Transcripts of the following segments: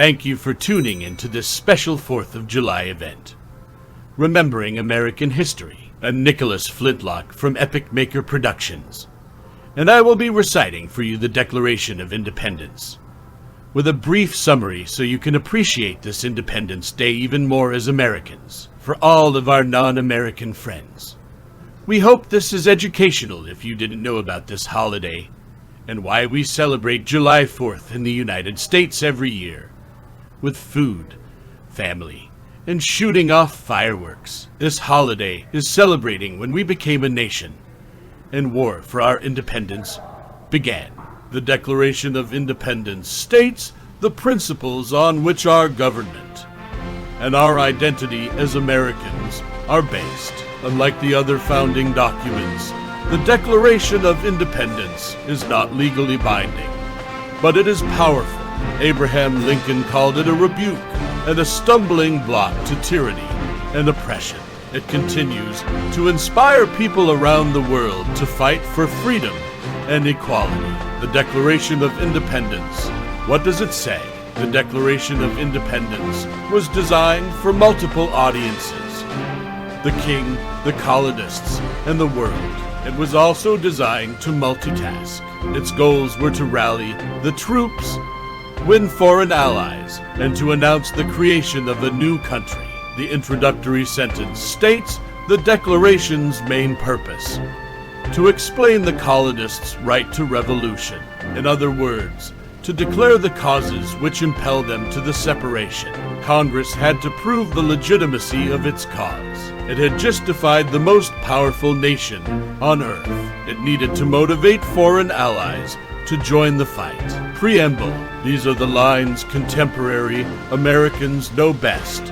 Thank you for tuning into this special 4th of July event, remembering American history, and Nicholas Flintlock from Epic Maker Productions. And I will be reciting for you the Declaration of Independence, with a brief summary so you can appreciate this Independence Day even more as Americans, for all of our non-American friends. We hope this is educational if you didn't know about this holiday, and why we celebrate July 4th in the United States every year, with food, family, and shooting off fireworks. This holiday is celebrating when we became a nation, and war for our independence began. The Declaration of Independence states the principles on which our government and our identity as Americans are based. Unlike the other founding documents, the Declaration of Independence is not legally binding, but it is powerful. Abraham Lincoln called it a rebuke and a stumbling block to tyranny and oppression. It continues to inspire people around the world to fight for freedom and equality. The Declaration of Independence. What does it say? The Declaration of Independence was designed for multiple audiences: the king, the colonists, and the world. It was also designed to multitask. Its goals were to rally the troops, win foreign allies, and to announce the creation of a new country. The introductory sentence states the Declaration's main purpose: to explain the colonists' right to revolution. In other words, to declare the causes which impel them to the separation. Congress had to prove the legitimacy of its cause. It had just defied the most powerful nation on earth. It needed to motivate foreign allies to join the fight. Preamble. These are the lines contemporary Americans know best.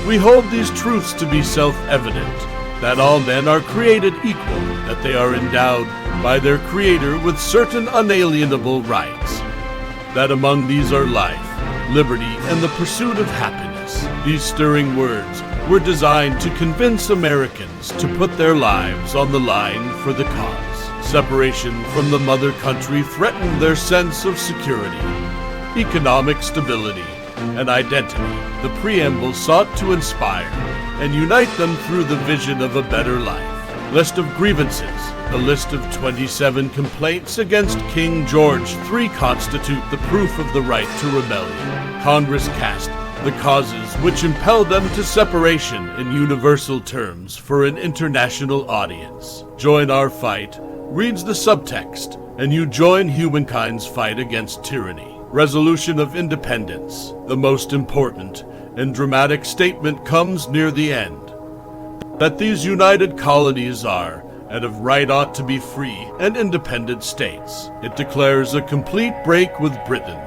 We hold these truths to be self-evident, that all men are created equal, that they are endowed by their Creator with certain unalienable rights, that among these are life, liberty, and the pursuit of happiness. These stirring words were designed to convince Americans to put their lives on the line for the cause. Separation from the mother country threatened their sense of security, economic stability, and identity. The preamble sought to inspire and unite them through the vision of a better life. List of grievances. The list of 27 complaints against King George III constitute the proof of the right to rebellion. Congress cast the causes which impelled them to separation in universal terms for an international audience. Join our fight reads the subtext, and you join humankind's fight against tyranny. Resolution of Independence. The most important and dramatic statement comes near the end, that these united colonies are, and of right ought to be free and independent states. It declares a complete break with Britain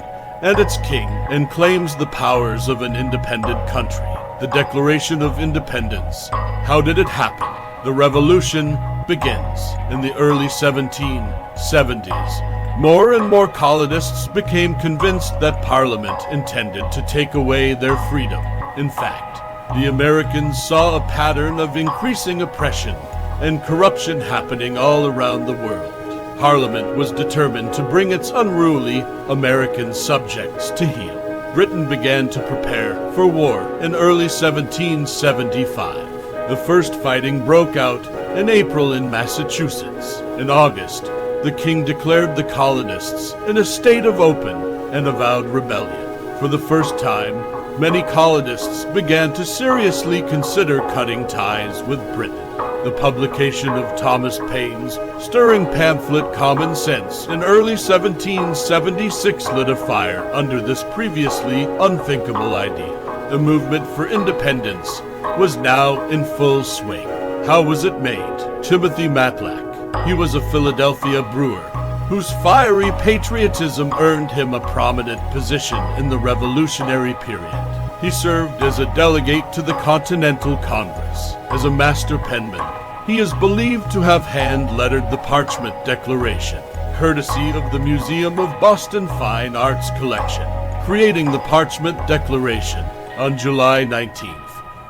and its king, and claims the powers of an independent country. The Declaration of Independence. How did it happen? The revolution begins in the early 1770s. More and more colonists became convinced that Parliament intended to take away their freedom. In fact, the Americans saw a pattern of increasing oppression and corruption happening all around the world. Parliament was determined to bring its unruly American subjects to heel. Britain began to prepare for war in early 1775. The first fighting broke out in April in Massachusetts. In August, the king declared the colonists in a state of open and avowed rebellion. For the first time, many colonists began to seriously consider cutting ties with Britain. The publication of Thomas Paine's stirring pamphlet Common Sense in early 1776 lit a fire under this previously unthinkable idea. The movement for independence was now in full swing. How was it made? Timothy Matlack. He was a Philadelphia brewer whose fiery patriotism earned him a prominent position in the Revolutionary period. He served as a delegate to the Continental Congress. As a master penman, he is believed to have hand-lettered the Parchment Declaration, courtesy of the Museum of Boston Fine Arts Collection, creating the Parchment Declaration on July 19th.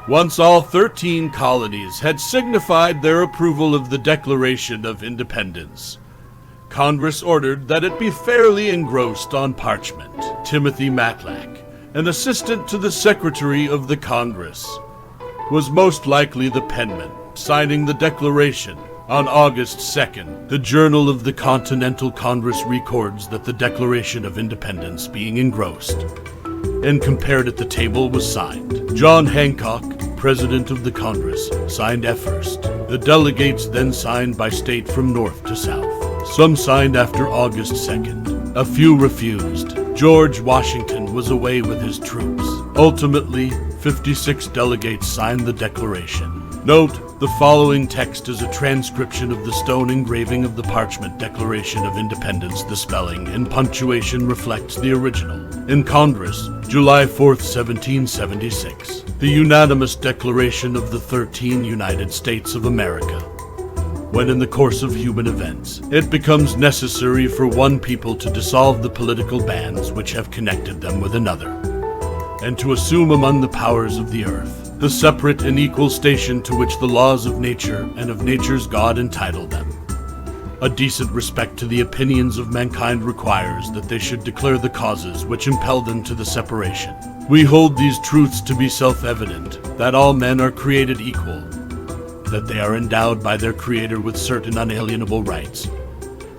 Once all 13 colonies had signified their approval of the Declaration of Independence, Congress ordered that it be fairly engrossed on parchment. Timothy Matlack an assistant to the Secretary of the Congress, was most likely the penman signing the Declaration. On August 2nd, the Journal of the Continental Congress records that the Declaration of Independence, being engrossed and compared at the table, was signed. John Hancock, President of the Congress, signed F first. The delegates then signed by state from north to south. Some signed after August 2nd. A few refused. George Washington was away with his troops. Ultimately, 56 delegates signed the Declaration. Note, the following text is a transcription of the stone engraving of the parchment Declaration of Independence. The spelling and punctuation reflects the original. In Congress, July 4th, 1776. The unanimous declaration of the 13 United States of America. When in the course of human events, it becomes necessary for one people to dissolve the political bands which have connected them with another, and to assume among the powers of the earth the separate and equal station to which the laws of nature and of nature's God entitle them. A decent respect to the opinions of mankind requires that they should declare the causes which impel them to the separation. We hold these truths to be self-evident, that all men are created equal, that they are endowed by their Creator with certain unalienable rights,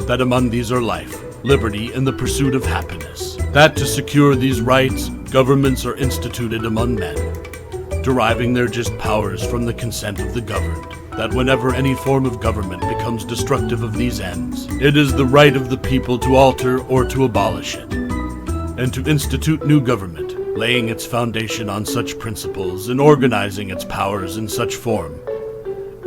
that among these are life, liberty, and the pursuit of happiness, that to secure these rights, governments are instituted among men, deriving their just powers from the consent of the governed, that whenever any form of government becomes destructive of these ends, it is the right of the people to alter or to abolish it, and to institute new government, laying its foundation on such principles and organizing its powers in such form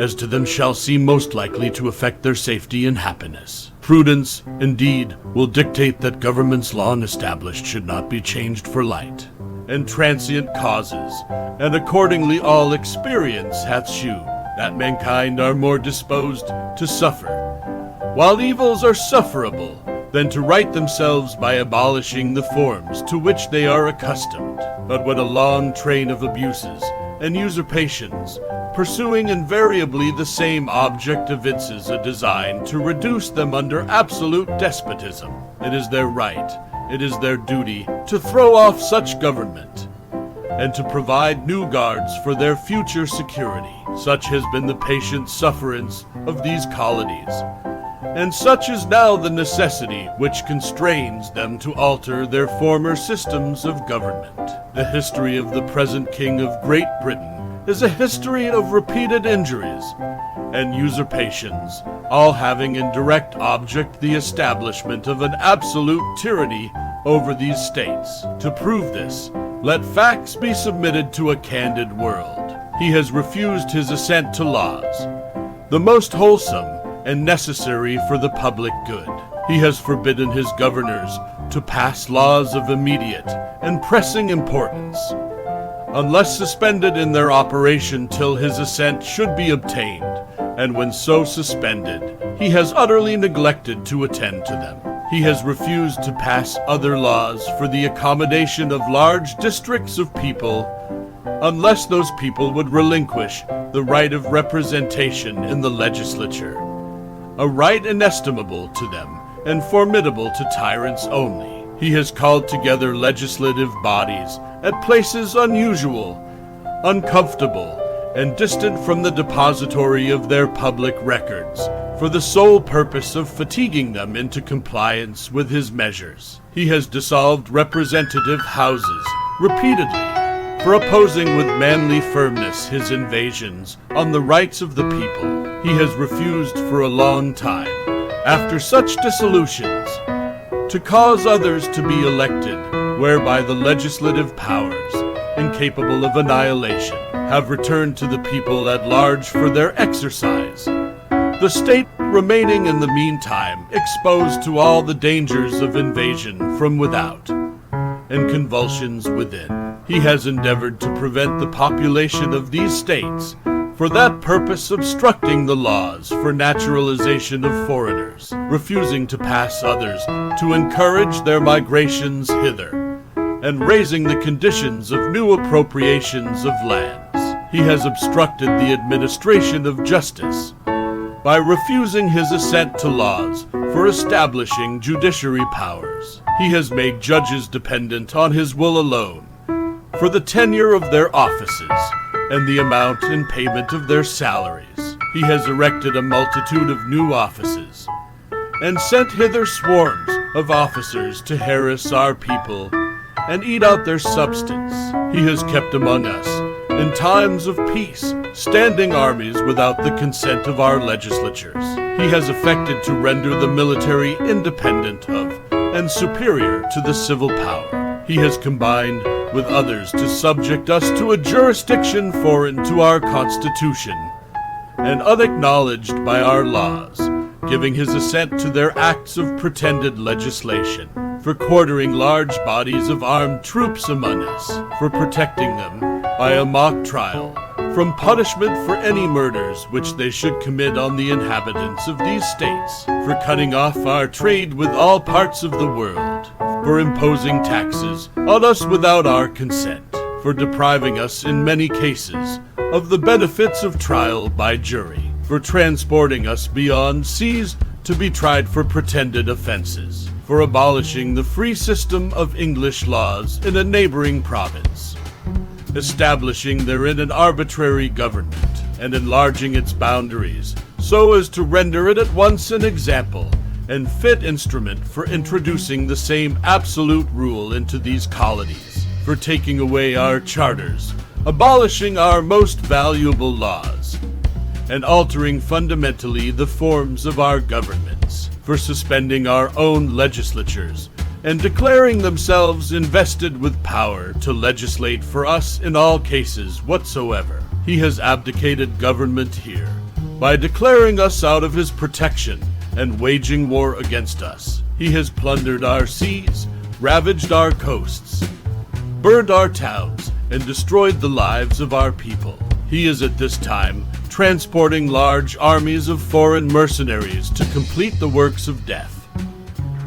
as to them shall seem most likely to affect their safety and happiness. Prudence, indeed, will dictate that governments long established should not be changed for light and transient causes, and accordingly all experience hath shewn that mankind are more disposed to suffer, while evils are sufferable, than to right themselves by abolishing the forms to which they are accustomed. But when a long train of abuses and usurpations, pursuing invariably the same object, evinces a design to reduce them under absolute despotism, it is their right, it is their duty to throw off such government, and to provide new guards for their future security. Such has been the patient sufferance of these colonies, and such is now the necessity which constrains them to alter their former systems of government. The history of the present King of Great Britain is a history of repeated injuries and usurpations, all having in direct object the establishment of an absolute tyranny over these states. To prove this, let facts be submitted to a candid world. He has refused his assent to laws, the most wholesome and necessary for the public good. He has forbidden his governors to pass laws of immediate and pressing importance, unless suspended in their operation till his assent should be obtained, and when so suspended, he has utterly neglected to attend to them. He has refused to pass other laws for the accommodation of large districts of people, unless those people would relinquish the right of representation in the legislature, a right inestimable to them and formidable to tyrants only. He has called together legislative bodies at places unusual, uncomfortable, and distant from the depository of their public records, for the sole purpose of fatiguing them into compliance with his measures. He has dissolved representative houses repeatedly, for opposing with manly firmness his invasions on the rights of the people. He has refused for a long time, after such dissolutions, to cause others to be elected, whereby the legislative powers, incapable of annihilation, have returned to the people at large for their exercise, the state remaining in the meantime exposed to all the dangers of invasion from without and convulsions within. He has endeavored to prevent the population of these states, for that purpose obstructing the laws for naturalization of foreigners, refusing to pass others to encourage their migrations hither, and raising the conditions of new appropriations of lands. He has obstructed the administration of justice by refusing his assent to laws for establishing judiciary powers. He has made judges dependent on his will alone, for the tenure of their offices and the amount and payment of their salaries. He has erected a multitude of new offices, and sent hither swarms of officers to harass our people and eat out their substance. He has kept among us, in times of peace, standing armies without the consent of our legislatures. He has effected to render the military independent of and superior to the civil power. He has combined with others to subject us to a jurisdiction foreign to our Constitution and unacknowledged by our laws, giving his assent to their acts of pretended legislation, for quartering large bodies of armed troops among us, for protecting them by a mock trial from punishment for any murders which they should commit on the inhabitants of these states, for cutting off our trade with all parts of the world, for imposing taxes on us without our consent, for depriving us in many cases of the benefits of trial by jury, for transporting us beyond seas to be tried for pretended offenses, for abolishing the free system of English laws in a neighboring province, establishing therein an arbitrary government, and enlarging its boundaries so as to render it at once an example and fit instrument for introducing the same absolute rule into these colonies, for taking away our charters, abolishing our most valuable laws, and altering fundamentally the forms of our governments, for suspending our own legislatures, and declaring themselves invested with power to legislate for us in all cases whatsoever. He has abdicated government here, by declaring us out of his protection and waging war against us. He has plundered our seas, ravaged our coasts, burned our towns, and destroyed the lives of our people. He is at this time transporting large armies of foreign mercenaries to complete the works of death,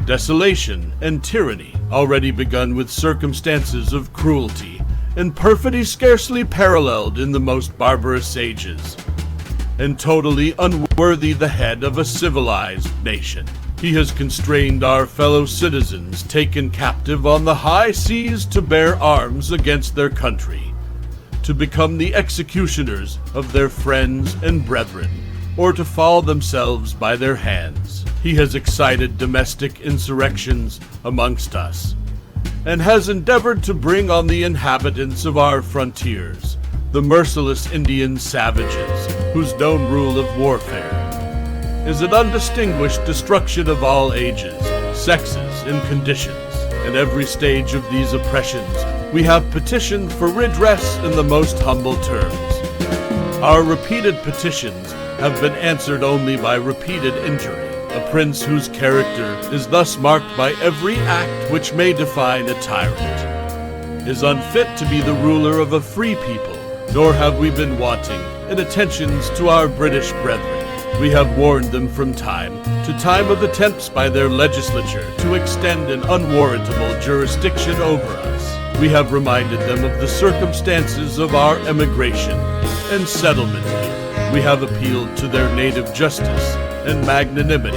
desolation, and tyranny, already begun with circumstances of cruelty and perfidy scarcely paralleled in the most barbarous ages, and totally unworthy the head of a civilized nation. He has constrained our fellow citizens taken captive on the high seas to bear arms against their country, to become the executioners of their friends and brethren, or to fall themselves by their hands. He has excited domestic insurrections amongst us, and has endeavored to bring on the inhabitants of our frontiers the merciless Indian savages, whose known rule of warfare is an undistinguished destruction of all ages, sexes, and conditions. In every stage of these oppressions, we have petitioned for redress in the most humble terms. Our repeated petitions have been answered only by repeated injury. A prince whose character is thus marked by every act which may define a tyrant is unfit to be the ruler of a free people, nor have we been wanting in attentions to our British brethren. We have warned them from time to time of attempts by their legislature to extend an unwarrantable jurisdiction over us. We have reminded them of the circumstances of our emigration and settlement here. We have appealed to their native justice and magnanimity,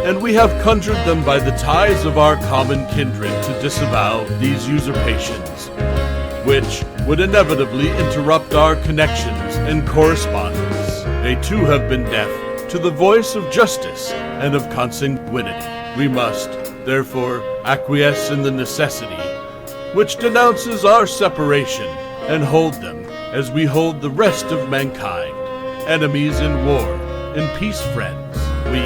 and we have conjured them by the ties of our common kindred to disavow these usurpations, which would inevitably interrupt our connections and correspondence. They too have been deaf to the voice of justice and of consanguinity. We must, therefore, acquiesce in the necessity which denounces our separation, and hold them as we hold the rest of mankind, enemies in war, and peace friends. We,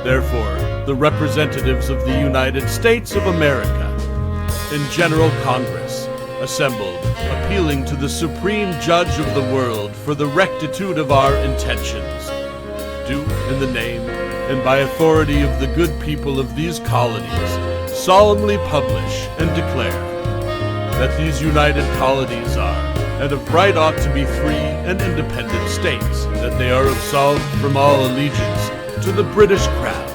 therefore, the representatives of the United States of America, in General Congress, assembled, appealing to the Supreme Judge of the world for the rectitude of our intentions, do, in the name and by authority of the good people of these colonies, solemnly publish and declare that these united colonies are, and of right ought to be free and independent states, that they are absolved from all allegiance to the British crown,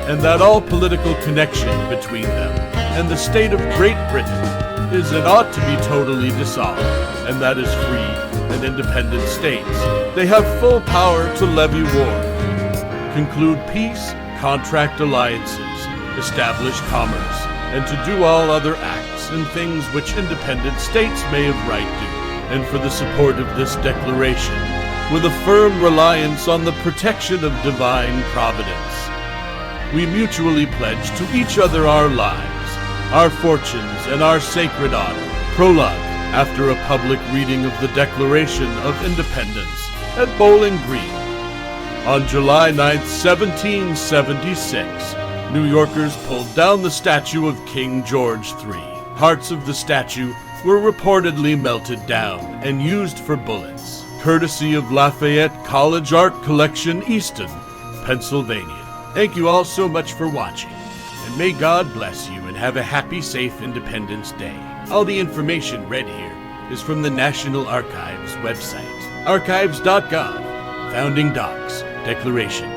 and that all political connection between them and the state of Great Britain is and ought to be totally dissolved, and that as free and independent states they have full power to levy war, conclude peace, contract alliances, establish commerce, and to do all other acts and things which independent states may of right do, and for the support of this declaration, with a firm reliance on the protection of divine providence. We mutually pledge to each other our lives, our fortunes, and our sacred honor. Prologue. After a public reading of the Declaration of Independence at Bowling Green. On July 9, 1776, New Yorkers pulled down the statue of King George III. Parts of the statue were reportedly melted down and used for bullets, courtesy of Lafayette College Art Collection, Easton, Pennsylvania. Thank you all so much for watching, and may God bless you and have a happy, safe Independence Day. All the information read here is from the National Archives website, archives.gov, Founding Docs, Declaration.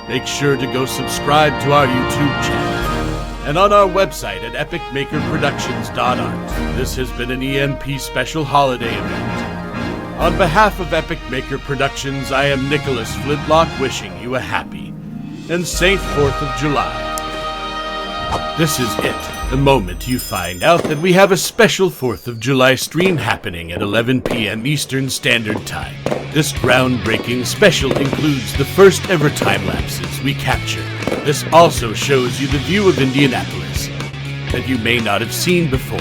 Make sure to go subscribe to our YouTube channel and on our website at epicmakerproductions.art. This has been an EMP special holiday event. On behalf of Epic Maker Productions, I am Nicholas Flintlock wishing you a happy and safe 4th of July. This is it, the moment you find out that we have a special 4th of July stream happening at 11 p.m. Eastern Standard Time. This groundbreaking special includes the first ever time lapses we captured. This also shows you the view of Indianapolis that you may not have seen before.